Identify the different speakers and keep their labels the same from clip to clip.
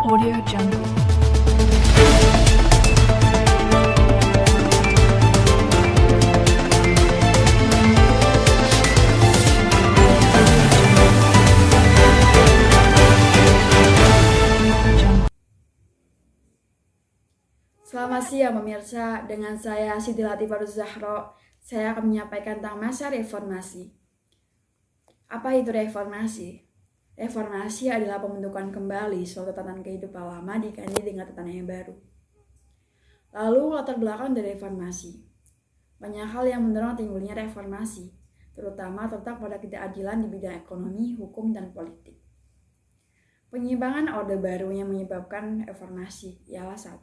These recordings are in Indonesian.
Speaker 1: Audio Jungle.
Speaker 2: Selamat siang pemirsa, dengan saya Siti Latifah Zahro. Saya akan menyampaikan tentang masa reformasi. Apa itu reformasi? Reformasi adalah pembentukan kembali suatu tatanan kehidupan lama diganti dengan tatanan yang baru. Lalu latar belakang dari reformasi. Banyak hal yang mendorong timbulnya reformasi, terutama terletak pada ketidakadilan di bidang ekonomi, hukum, dan politik. Penyimpangan Orde Baru yang menyebabkan reformasi ialah 1.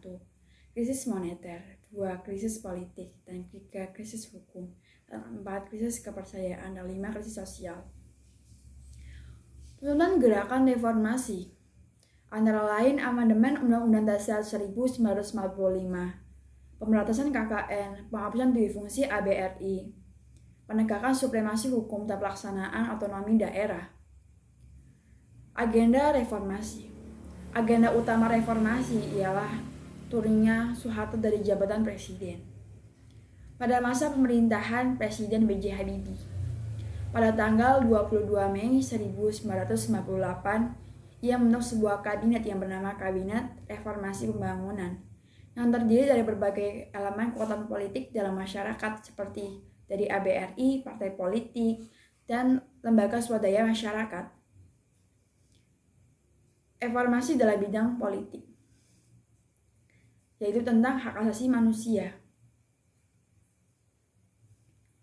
Speaker 2: Krisis moneter, 2. Krisis politik, dan 3. Krisis hukum, dan 4. Krisis kepercayaan, dan 5. Krisis sosial. Tuntutan gerakan reformasi antara lain amandemen Undang-Undang Dasar 1945, pemberantasan KKN, penghapusan duifungsi ABRI, penegakan supremasi hukum dan pelaksanaan otonomi daerah. Agenda reformasi. Agenda utama reformasi ialah turunnya Soeharto dari jabatan presiden. Pada masa pemerintahan Presiden B.J. Habibie, pada tanggal 22 Mei 1958, ia membentuk sebuah kabinet yang bernama Kabinet Reformasi Pembangunan, yang terdiri dari berbagai elemen kekuatan politik dalam masyarakat seperti dari ABRI, partai politik, dan lembaga swadaya masyarakat. Reformasi dalam bidang politik, yaitu tentang hak asasi manusia,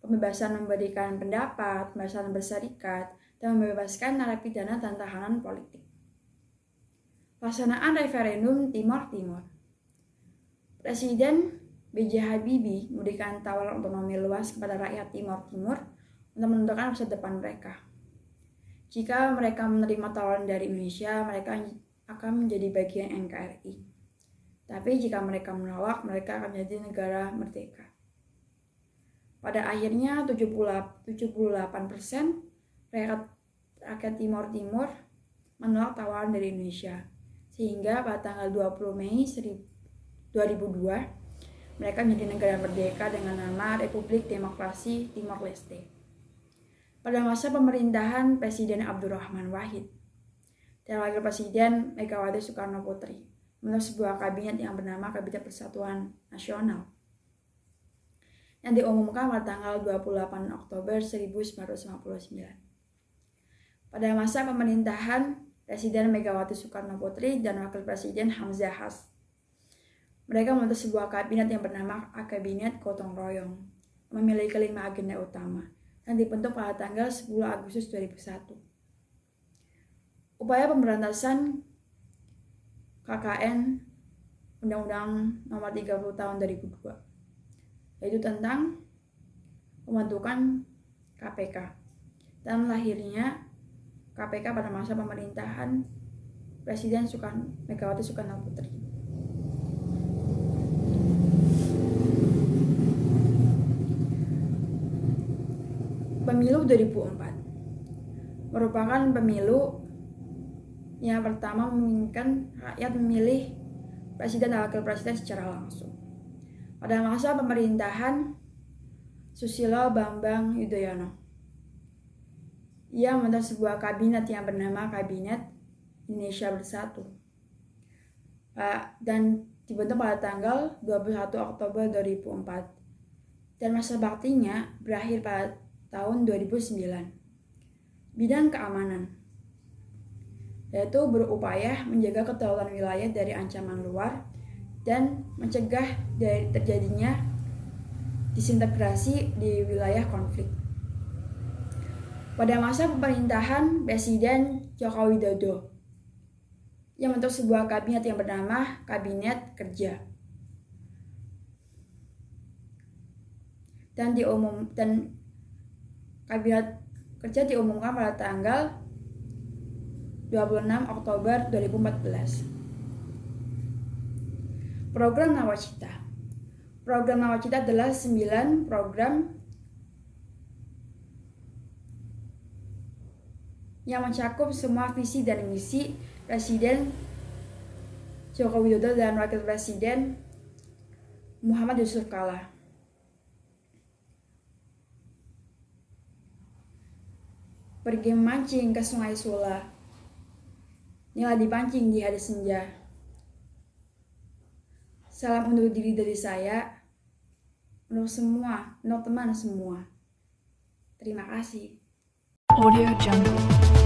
Speaker 2: pembebasan memberikan pendapat, pembebasan berserikat, dan membebaskan narapidana dan tahanan politik. Pelaksanaan referendum Timor Timur. Presiden B.J. Habibie memberikan tawaran otonomi luas kepada rakyat Timor Timur untuk menentukan masa depan mereka. Jika mereka menerima tawaran dari Indonesia, mereka akan menjadi bagian NKRI. Tapi jika mereka menolak, mereka akan menjadi negara merdeka. Pada akhirnya 78% rakyat Timor Timur menolak tawaran dari Indonesia. Sehingga pada tanggal 20 Mei 2002, mereka menjadi negara merdeka dengan nama Republik Demokrasi Timor Leste. Pada masa pemerintahan Presiden Abdurrahman Wahid dan Wakil Presiden Megawati Soekarno Putri membentuk sebuah kabinet yang bernama Kabinet Persatuan Nasional, yang diumumkan pada tanggal 28 Oktober 1959. Pada masa pemerintahan Presiden Megawati Soekarno Putri dan Wakil Presiden Hamzah Has, mereka membentuk sebuah kabinet yang bernama Kabinet Gotong Royong, memiliki 5 agenda utama, dan dibentuk pada tanggal 10 Agustus 2001. Upaya pemberantasan KKN Undang-Undang Nomor 30 Tahun 2002, yaitu tentang pembentukan KPK dan lahirnya KPK pada masa pemerintahan Presiden Megawati Soekarno Putri. Pemilu 2004 merupakan pemilu yang pertama memungkinkan rakyat memilih presiden dan wakil presiden secara langsung. Pada masa pemerintahan Susilo Bambang Yudhoyono, ia membentuk sebuah kabinet yang bernama Kabinet Indonesia Bersatu, dan dibentuk pada tanggal 21 Oktober 2004, dan masa baktinya berakhir pada tahun 2009. Bidang keamanan, yaitu berupaya menjaga kedaulatan wilayah dari ancaman luar dan mencegah dari terjadinya disintegrasi di wilayah konflik. Pada masa pemerintahan Presiden Joko Widodo, yang membentuk sebuah kabinet yang bernama Kabinet Kerja, dan Kabinet Kerja diumumkan pada tanggal 26 Oktober 2014. Program Nawacita. Program Nawacita adalah 9 program yang mencakup semua visi dan misi Presiden Joko Widodo dan Wakil Presiden Muhammad Yusuf Kala. Pergi mancing ke Sungai Sula, nila dipancing di hari senja. Salam undur diri dari saya, untuk semua, untuk teman semua. Terima kasih.
Speaker 1: Audio Jungle.